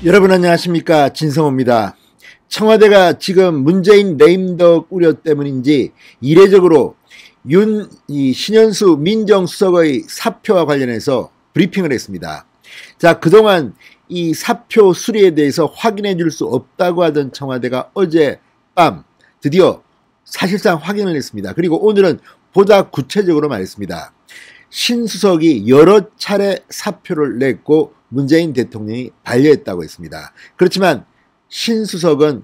여러분 안녕하십니까, 진성호입니다. 청와대가 지금 문재인 레임덕 우려 때문인지 이례적으로 신현수 민정수석의 사표와 관련해서 브리핑을 했습니다. 자, 그동안 이 사표 수리에 대해서 확인해 줄 수 없다고 하던 청와대가 어젯밤 드디어 사실상 확인을 했습니다. 그리고 오늘은 보다 구체적으로 말했습니다. 신 수석이 여러 차례 사표를 냈고 문재인 대통령이 반려했다고 했습니다. 그렇지만 신 수석은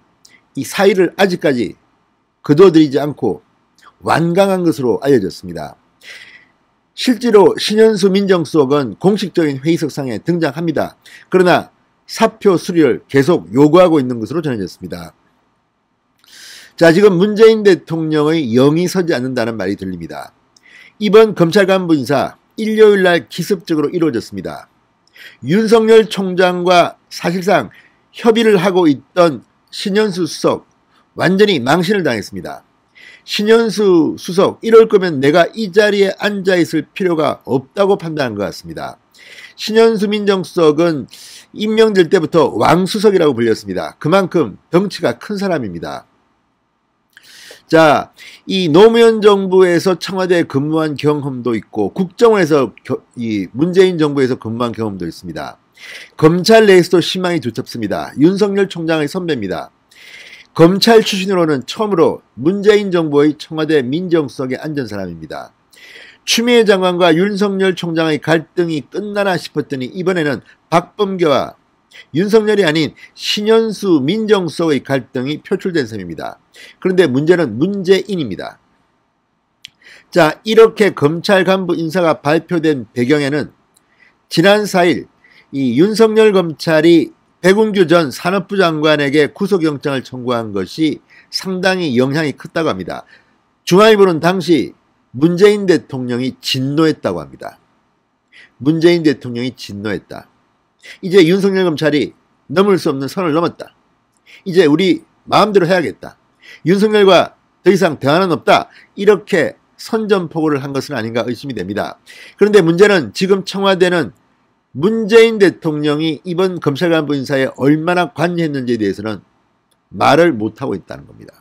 이 사의를 아직까지 거둬들이지 않고 완강한 것으로 알려졌습니다. 실제로 신현수 민정수석은 공식적인 회의석상에 등장합니다. 그러나 사표 수리를 계속 요구하고 있는 것으로 전해졌습니다. 자, 지금 문재인 대통령의 영이 서지 않는다는 말이 들립니다. 이번 검찰 간부 인사 일요일날 기습적으로 이루어졌습니다. 윤석열 총장과 사실상 협의를 하고 있던 신현수 수석 완전히 망신을 당했습니다. 신현수 수석 이럴 거면 내가 이 자리에 앉아 있을 필요가 없다고 판단한 것 같습니다. 신현수 민정수석은 임명될 때부터 왕수석이라고 불렸습니다. 그만큼 덩치가 큰 사람입니다. 자, 이 노무현 정부에서 청와대에 근무한 경험도 있고 국정원에서 이 문재인 정부에서 근무한 경험도 있습니다. 검찰 내에서도 신망이 두텁습니다. 윤석열 총장의 선배입니다. 검찰 출신으로는 처음으로 문재인 정부의 청와대 민정수석에 앉은 사람입니다. 추미애 장관과 윤석열 총장의 갈등이 끝나나 싶었더니 이번에는 박범계와 윤석열이 아닌 신현수 민정수석의 갈등이 표출된 셈입니다. 그런데 문제는 문재인입니다. 자, 이렇게 검찰 간부 인사가 발표된 배경에는 지난 4일 이 윤석열 검찰이 백운규 전 산업부 장관에게 구속영장을 청구한 것이 상당히 영향이 컸다고 합니다. 중앙일보는 당시 문재인 대통령이 진노했다고 합니다. 문재인 대통령이 진노했다. 이제 윤석열 검찰이 넘을 수 없는 선을 넘었다. 이제 우리 마음대로 해야겠다. 윤석열과 더 이상 대화는 없다. 이렇게 선전포고를 한 것은 아닌가 의심이 됩니다. 그런데 문제는 지금 청와대는 문재인 대통령이 이번 검찰 간부 인사에 얼마나 관여했는지에 대해서는 말을 못하고 있다는 겁니다.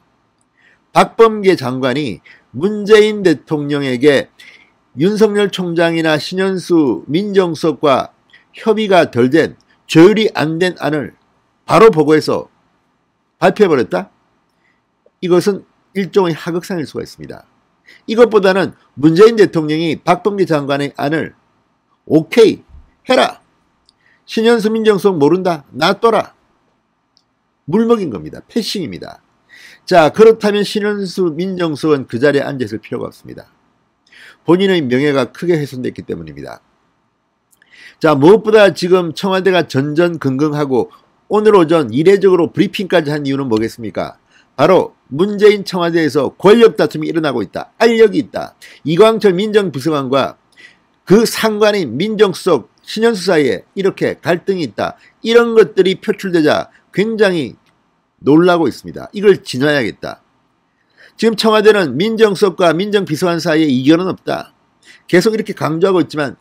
박범계 장관이 문재인 대통령에게 윤석열 총장이나 신현수 민정수석과 협의가 덜 된, 조율이 안 된 안을 바로 보고해서 발표해버렸다? 이것은 일종의 하극상일 수가 있습니다. 이것보다는 문재인 대통령이 박범계 장관의 안을 오케이 해라. 신현수 민정수석 모른다. 놔둬라. 물먹인 겁니다. 패싱입니다. 자, 그렇다면 신현수 민정수석은 그 자리에 앉아있을 필요가 없습니다. 본인의 명예가 크게 훼손됐기 때문입니다. 자, 무엇보다 지금 청와대가 전전긍긍하고 오늘 오전 이례적으로 브리핑까지 한 이유는 뭐겠습니까? 바로 문재인 청와대에서 권력 다툼이 일어나고 있다. 알력이 있다. 이광철 민정비서관과 그 상관인 민정수석 신현수 사이에 이렇게 갈등이 있다. 이런 것들이 표출되자 굉장히 놀라고 있습니다. 이걸 진화해야겠다. 지금 청와대는 민정수석과 민정비서관 사이에 이견은 없다. 계속 이렇게 강조하고 있지만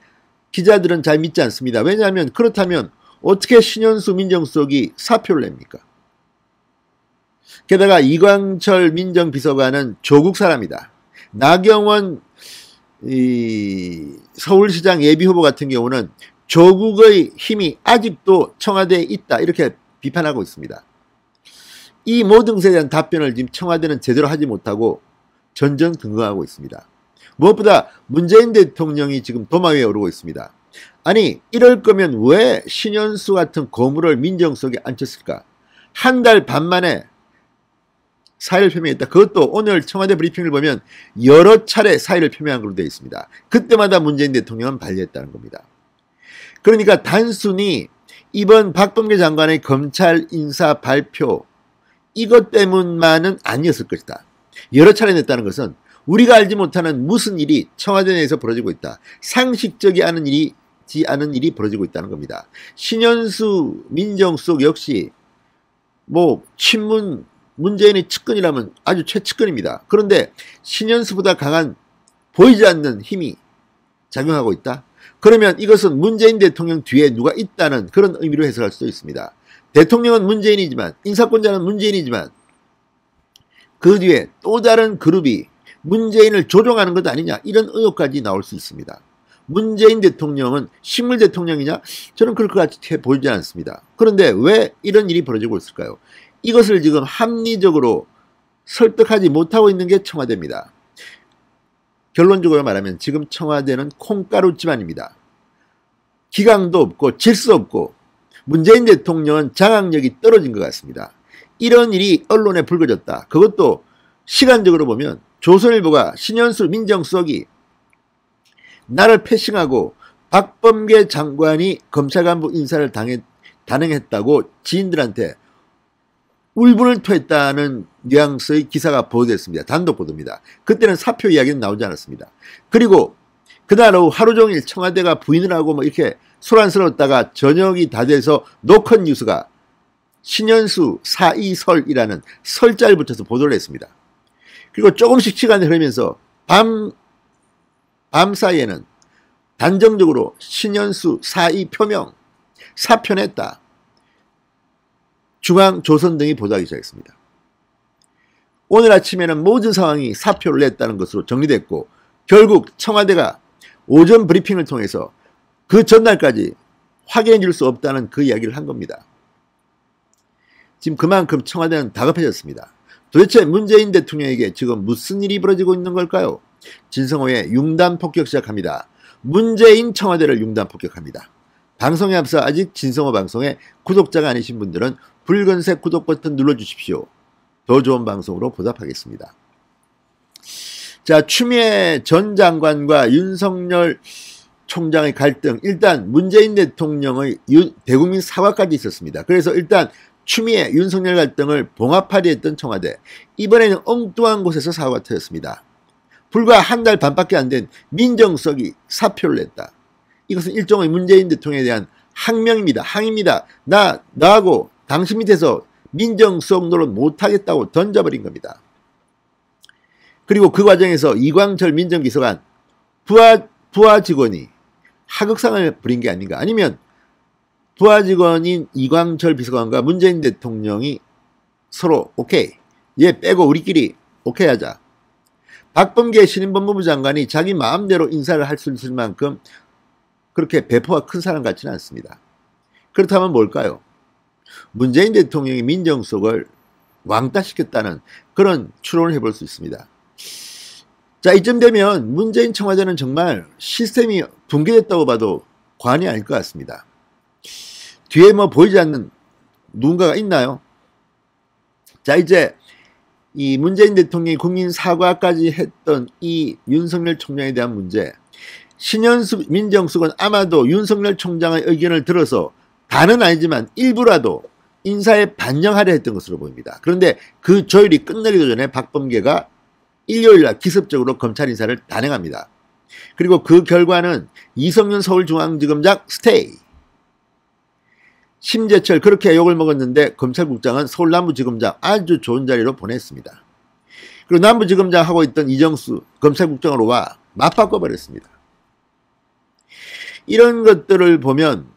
기자들은 잘 믿지 않습니다. 왜냐하면 그렇다면 어떻게 신현수 민정수석이 사표를 냅니까? 게다가 이광철 민정비서관은 조국 사람이다. 나경원 서울시장 예비후보 같은 경우는 조국의 힘이 아직도 청와대에 있다. 이렇게 비판하고 있습니다. 이 모든 것에 대한 답변을 지금 청와대는 제대로 하지 못하고 전전긍긍하고 있습니다. 무엇보다 문재인 대통령이 지금 도마 위에 오르고 있습니다. 아니, 이럴 거면 왜 신현수 같은 고물을 민정수석에 앉혔을까? 한 달 반 만에 사의를 표명했다. 그것도 오늘 청와대 브리핑을 보면 여러 차례 사의를 표명한 걸로 되어 있습니다. 그때마다 문재인 대통령은 반려했다는 겁니다. 그러니까 단순히 이번 박범계 장관의 검찰 인사 발표 이것 때문만은 아니었을 것이다. 여러 차례 냈다는 것은 우리가 알지 못하는 무슨 일이 청와대 내에서 벌어지고 있다. 상식적이 않은 일이 벌어지고 있다는 겁니다. 신현수 민정수석 역시 뭐 친문 문재인의 측근이라면 아주 최측근입니다. 그런데 신현수보다 강한 보이지 않는 힘이 작용하고 있다. 그러면 이것은 문재인 대통령 뒤에 누가 있다는 그런 의미로 해석할 수도 있습니다. 대통령은 문재인이지만, 인사권자는 문재인이지만 그 뒤에 또 다른 그룹이 문재인을 조종하는 것 아니냐, 이런 의혹까지 나올 수 있습니다. 문재인 대통령은 식물 대통령이냐? 저는 그렇게 보이지 않습니다. 그런데 왜 이런 일이 벌어지고 있을까요? 이것을 지금 합리적으로 설득하지 못하고 있는 게 청와대입니다. 결론적으로 말하면 지금 청와대는 콩가루 집안입니다. 기강도 없고 질서 없고 문재인 대통령은 장악력이 떨어진 것 같습니다. 이런 일이 언론에 불거졌다. 그것도 시간적으로 보면 조선일보가 신현수 민정수석이 나를 패싱하고 박범계 장관이 검찰 간부 인사를 단행했다고 지인들한테 울분을 토했다는 뉘앙스의 기사가 보도됐습니다. 단독 보도입니다. 그때는 사표 이야기는 나오지 않았습니다. 그리고 그날 오후 하루 종일 청와대가 부인을 하고 뭐 이렇게 소란스러웠다가 저녁이 다 돼서 노컷 뉴스가 신현수 사이설이라는 설자를 붙여서 보도를 했습니다. 그리고 조금씩 시간이 흐르면서 밤 사이에는 단정적으로 신현수 사의 표명, 사표냈다. 중앙조선 등이 보도하기 시작했습니다. 오늘 아침에는 모든 상황이 사표를 냈다는 것으로 정리됐고 결국 청와대가 오전 브리핑을 통해서 그 전날까지 확인해 줄 수 없다는 그 이야기를 한 겁니다. 지금 그만큼 청와대는 다급해졌습니다. 도대체 문재인 대통령에게 지금 무슨 일이 벌어지고 있는 걸까요? 진성호의 융단 폭격 시작합니다. 문재인 청와대를 융단 폭격합니다. 방송에 앞서 아직 진성호 방송에 구독자가 아니신 분들은 붉은색 구독 버튼 눌러주십시오. 더 좋은 방송으로 보답하겠습니다. 자, 추미애 전 장관과 윤석열 총장의 갈등, 일단 문재인 대통령의 대국민 사과까지 있었습니다. 그래서 일단 추미애 윤석열 갈등을 봉합하려 했던 청와대, 이번에는 엉뚱한 곳에서 사고가 터졌습니다. 불과 한 달 반밖에 안 된 민정수석이 사표를 냈다. 이것은 일종의 문재인 대통령에 대한 항명입니다. 항의입니다. 나하고 당신 밑에서 민정수석 노릇 못하겠다고 던져버린 겁니다. 그리고 그 과정에서 이광철 민정비서관 부하 직원이 하극상을 부린 게 아닌가. 아니면 부하 직원인 이광철 비서관과 문재인 대통령이 서로 오케이, 얘 빼고 우리끼리 오케이 하자. 박범계 신임법무부 장관이 자기 마음대로 인사를 할 수 있을 만큼 그렇게 배포가 큰 사람 같지는 않습니다. 그렇다면 뭘까요? 문재인 대통령이 민정수석을 왕따시켰다는 그런 추론을 해볼 수 있습니다. 자, 이쯤 되면 문재인 청와대는 정말 시스템이 붕괴됐다고 봐도 과언이 아닐 것 같습니다. 뒤에 뭐 보이지 않는 누군가가 있나요? 자, 이제 이 문재인 대통령이 국민 사과까지 했던 이 윤석열 총장에 대한 문제, 신현수 민정수석은 아마도 윤석열 총장의 의견을 들어서 다는 아니지만 일부라도 인사에 반영하려 했던 것으로 보입니다. 그런데 그 조율이 끝나기도 전에 박범계가 일요일날 기습적으로 검찰 인사를 단행합니다. 그리고 그 결과는 이성윤 서울중앙지검장 스테이, 심재철 그렇게 욕을 먹었는데 검찰국장은 서울 남부지검장 아주 좋은 자리로 보냈습니다. 그리고 남부지검장 하고 있던 이정수 검찰국장으로 와 맞바꿔버렸습니다. 이런 것들을 보면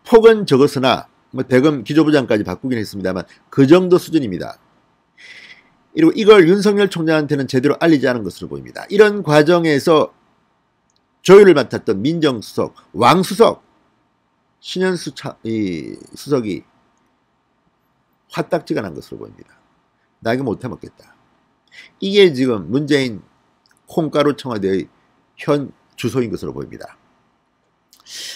폭은 적었으나 뭐 대검 기조부장까지 바꾸긴 했습니다만 그 정도 수준입니다. 그리고 이걸 윤석열 총장한테는 제대로 알리지 않은 것으로 보입니다. 이런 과정에서 조율을 맡았던 민정수석, 왕수석 신현수 수석이 화딱지가 난 것으로 보입니다. 나 이거 못해 먹겠다. 이게 지금 문재인 콩가루 청와대의 현 주소인 것으로 보입니다.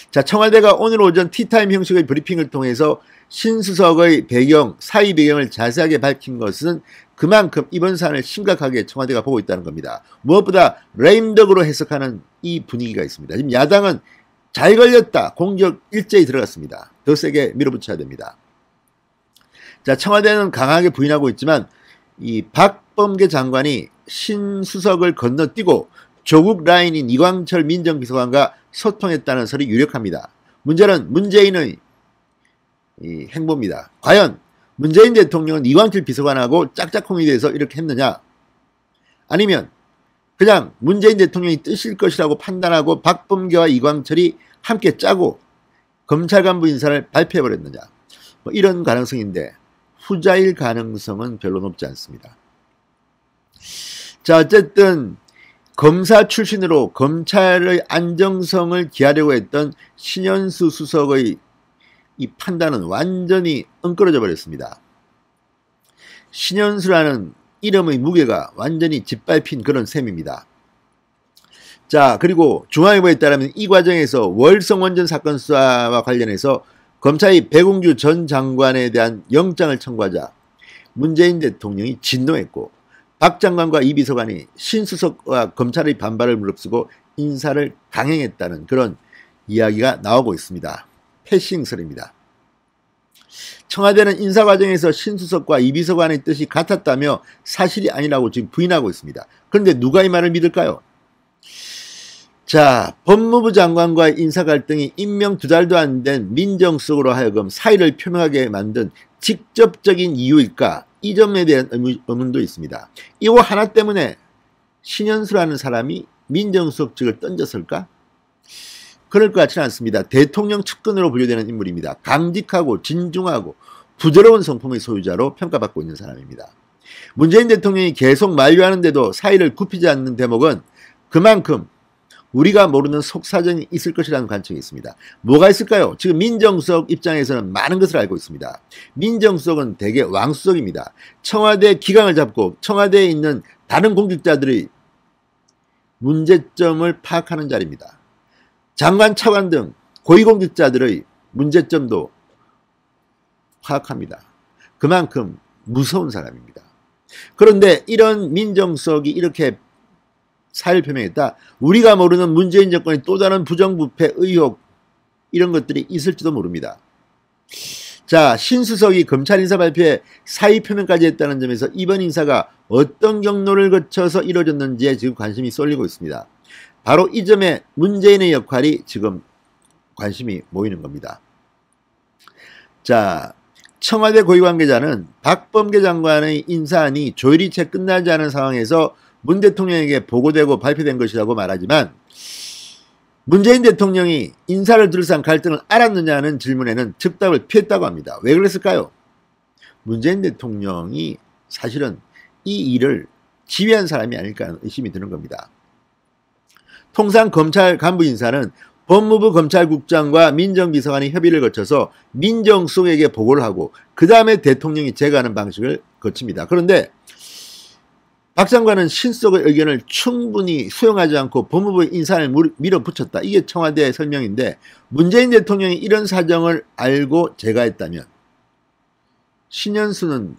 자, 청와대가 오늘 오전 티타임 형식의 브리핑을 통해서 신수석의 배경, 사의 배경을 자세하게 밝힌 것은 그만큼 이번 사안을 심각하게 청와대가 보고 있다는 겁니다. 무엇보다 레임덕으로 해석하는 이 분위기가 있습니다. 지금 야당은 잘 걸렸다, 공격 일제히 들어갔습니다. 더 세게 밀어붙여야 됩니다. 자, 청와대는 강하게 부인하고 있지만 이 박범계 장관이 신수석을 건너뛰고 조국 라인인 이광철 민정비서관과 소통했다는 설이 유력합니다. 문제는 문재인의 이 행보입니다. 과연 문재인 대통령은 이광철 비서관하고 짝짝꿍이 돼서 이렇게 했느냐? 아니면 그냥 문재인 대통령이 뜻일 것이라고 판단하고 박범계와 이광철이 함께 짜고 검찰 간부 인사를 발표해버렸느냐, 뭐 이런 가능성인데 후자일 가능성은 별로 높지 않습니다. 자, 어쨌든 검사 출신으로 검찰의 안정성을 기하려고 했던 신현수 수석의 이 판단은 완전히 엉클어져 버렸습니다. 신현수라는 이름의 무게가 완전히 짓밟힌 그런 셈입니다. 자, 그리고 중앙일보에 따르면 이 과정에서 월성원전 사건 수사와 관련해서 검찰이 백운규 전 장관에 대한 영장을 청구하자 문재인 대통령이 진노했고 박 장관과 이 비서관이 신수석과 검찰의 반발을 무릅쓰고 인사를 강행했다는 그런 이야기가 나오고 있습니다. 패싱설입니다. 청와대는 인사 과정에서 신수석과 이 비서관의 뜻이 같았다며 사실이 아니라고 지금 부인하고 있습니다. 그런데 누가 이 말을 믿을까요? 자, 법무부 장관과의 인사 갈등이 임명 2달도 안 된 민정수석으로 하여금 사의를 표명하게 만든 직접적인 이유일까? 이 점에 대한 의문도 있습니다. 이거 하나 때문에 신현수라는 사람이 민정수석직을 던졌을까? 그럴 것 같지는 않습니다. 대통령 측근으로 분류되는 인물입니다. 강직하고 진중하고 부드러운 성품의 소유자로 평가받고 있는 사람입니다. 문재인 대통령이 계속 만류하는데도 사의를 굽히지 않는 대목은 그만큼 우리가 모르는 속사정이 있을 것이라는 관측이 있습니다. 뭐가 있을까요? 지금 민정수석 입장에서는 많은 것을 알고 있습니다. 민정수석은 대개 왕수석입니다. 청와대 기강을 잡고 청와대에 있는 다른 공직자들의 문제점을 파악하는 자리입니다. 장관, 차관 등 고위공직자들의 문제점도 파악합니다. 그만큼 무서운 사람입니다. 그런데 이런 민정수석이 이렇게 사의를 표명했다. 우리가 모르는 문재인 정권의 또 다른 부정부패 의혹 이런 것들이 있을지도 모릅니다. 자, 신수석이 검찰 인사 발표에 사의 표명까지 했다는 점에서 이번 인사가 어떤 경로를 거쳐서 이루어졌는지에 지금 관심이 쏠리고 있습니다. 바로 이 점에 문재인의 역할이 지금 관심이 모이는 겁니다. 자, 청와대 고위 관계자는 박범계 장관의 인사안이 조율이 채 끝나지 않은 상황에서 문 대통령에게 보고되고 발표된 것이라고 말하지만 문재인 대통령이 인사를 둘러싼 갈등을 알았느냐는 질문에는 즉답을 피했다고 합니다. 왜 그랬을까요? 문재인 대통령이 사실은 이 일을 지휘한 사람이 아닐까 하는 의심이 드는 겁니다. 통상 검찰 간부 인사는 법무부 검찰국장과 민정비서관이 협의를 거쳐서 민정수석에게 보고를 하고 그 다음에 대통령이 제거하는 방식을 거칩니다. 그런데 박 장관은 신수석의 의견을 충분히 수용하지 않고 법무부의 인사를 밀어붙였다. 이게 청와대의 설명인데 문재인 대통령이 이런 사정을 알고 제거했다면 신현수는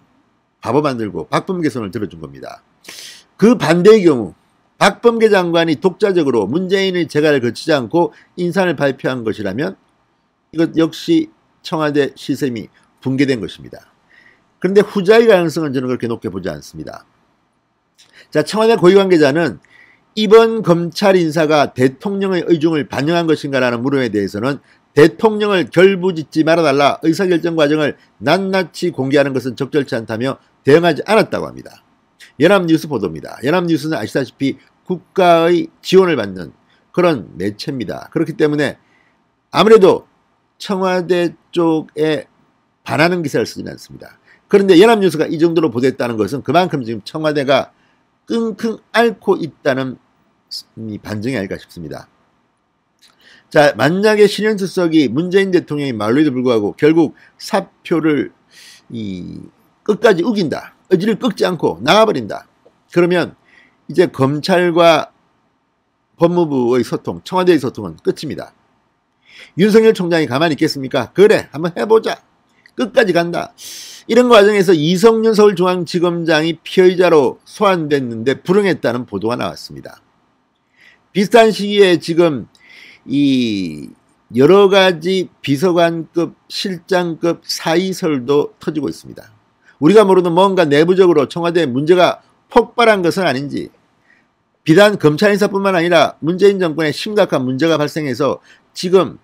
바보 만들고 박범계 손을 들어준 겁니다. 그 반대의 경우 박범계 장관이 독자적으로 문재인의 제거를 거치지 않고 인사를 발표한 것이라면 이것 역시 청와대 시스템이 붕괴된 것입니다. 그런데 후자의 가능성은 저는 그렇게 높게 보지 않습니다. 자, 청와대 고위 관계자는 이번 검찰 인사가 대통령의 의중을 반영한 것인가라는 물음에 대해서는 대통령을 결부짓지 말아달라 의사결정 과정을 낱낱이 공개하는 것은 적절치 않다며 대응하지 않았다고 합니다. 연합뉴스 보도입니다. 연합뉴스는 아시다시피 국가의 지원을 받는 그런 매체입니다. 그렇기 때문에 아무래도 청와대 쪽에 반하는 기사를 쓰지는 않습니다. 그런데 연합뉴스가 이 정도로 보도했다는 것은 그만큼 지금 청와대가 끙끙 앓고 있다는 반증이 아닐까 싶습니다. 자, 만약에 신현수 수석이 문재인 대통령의 말로에도 불구하고 결국 사표를 끝까지 우긴다. 의지를 꺾지 않고 나가버린다. 그러면 이제 검찰과 법무부의 소통, 청와대의 소통은 끝입니다. 윤석열 총장이 가만히 있겠습니까? 그래, 한번 해보자. 끝까지 간다. 이런 과정에서 이성윤 서울중앙지검장이 피의자로 소환됐는데 불응했다는 보도가 나왔습니다. 비슷한 시기에 지금 이 여러 가지 비서관급, 실장급 사의설도 터지고 있습니다. 우리가 모르는 뭔가 내부적으로 청와대에 문제가 폭발한 것은 아닌지, 비단 검찰 인사뿐만 아니라 문재인 정권에 심각한 문제가 발생해서 지금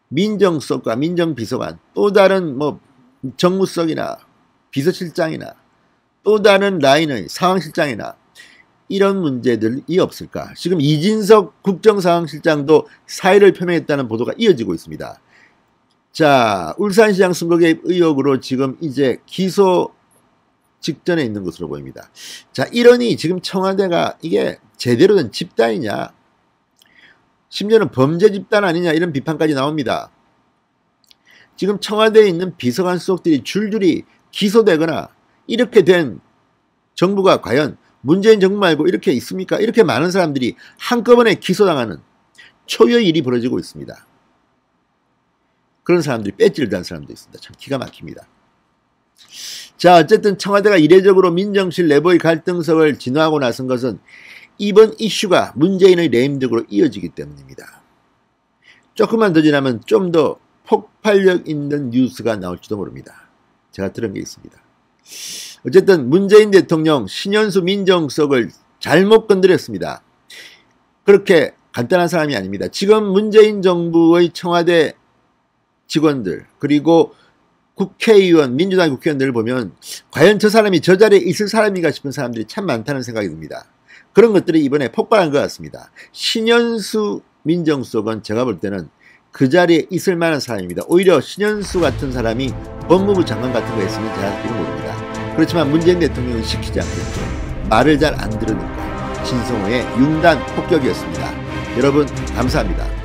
민정수석과 민정비서관, 또 다른 뭐 정무수석이나 비서실장이나 또 다른 라인의 상황실장이나 이런 문제들이 없을까? 지금 이진석 국정상황실장도 사의를 표명했다는 보도가 이어지고 있습니다. 자, 울산시장 선거 개입 의혹으로 지금 이제 기소 직전에 있는 것으로 보입니다. 자, 이러니 지금 청와대가 이게 제대로 된 집단이냐, 심지어는 범죄 집단 아니냐, 이런 비판까지 나옵니다. 지금 청와대에 있는 비서관 수석들이 줄줄이 기소되거나 이렇게 된 정부가 과연 문재인 정부 말고 이렇게 있습니까? 이렇게 많은 사람들이 한꺼번에 기소당하는 초유의 일이 벌어지고 있습니다. 그런 사람들이 배지를 단 사람도 있습니다. 참 기가 막힙니다. 자, 어쨌든 청와대가 이례적으로 민정실 내부의 갈등석을 진화하고 나선 것은 이번 이슈가 문재인의 레임덕으로 이어지기 때문입니다. 조금만 더 지나면 좀 더 폭발력 있는 뉴스가 나올지도 모릅니다. 제가 들은 게 있습니다. 어쨌든 문재인 대통령 신현수 민정수석을 잘못 건드렸습니다. 그렇게 간단한 사람이 아닙니다. 지금 문재인 정부의 청와대 직원들 그리고 국회의원, 민주당 국회의원들을 보면 과연 저 사람이 저 자리에 있을 사람인가 싶은 사람들이 참 많다는 생각이 듭니다. 그런 것들이 이번에 폭발한 것 같습니다. 신현수 민정수석은 제가 볼 때는 그 자리에 있을 만한 사람입니다. 오히려 신현수 같은 사람이 법무부 장관 같은 거 했으면 제가 이런 모릅니다. 그렇지만 문재인 대통령은 시키지 않겠죠. 말을 잘 안 들으니까. 진성호의 융단 폭격이었습니다. 여러분 감사합니다.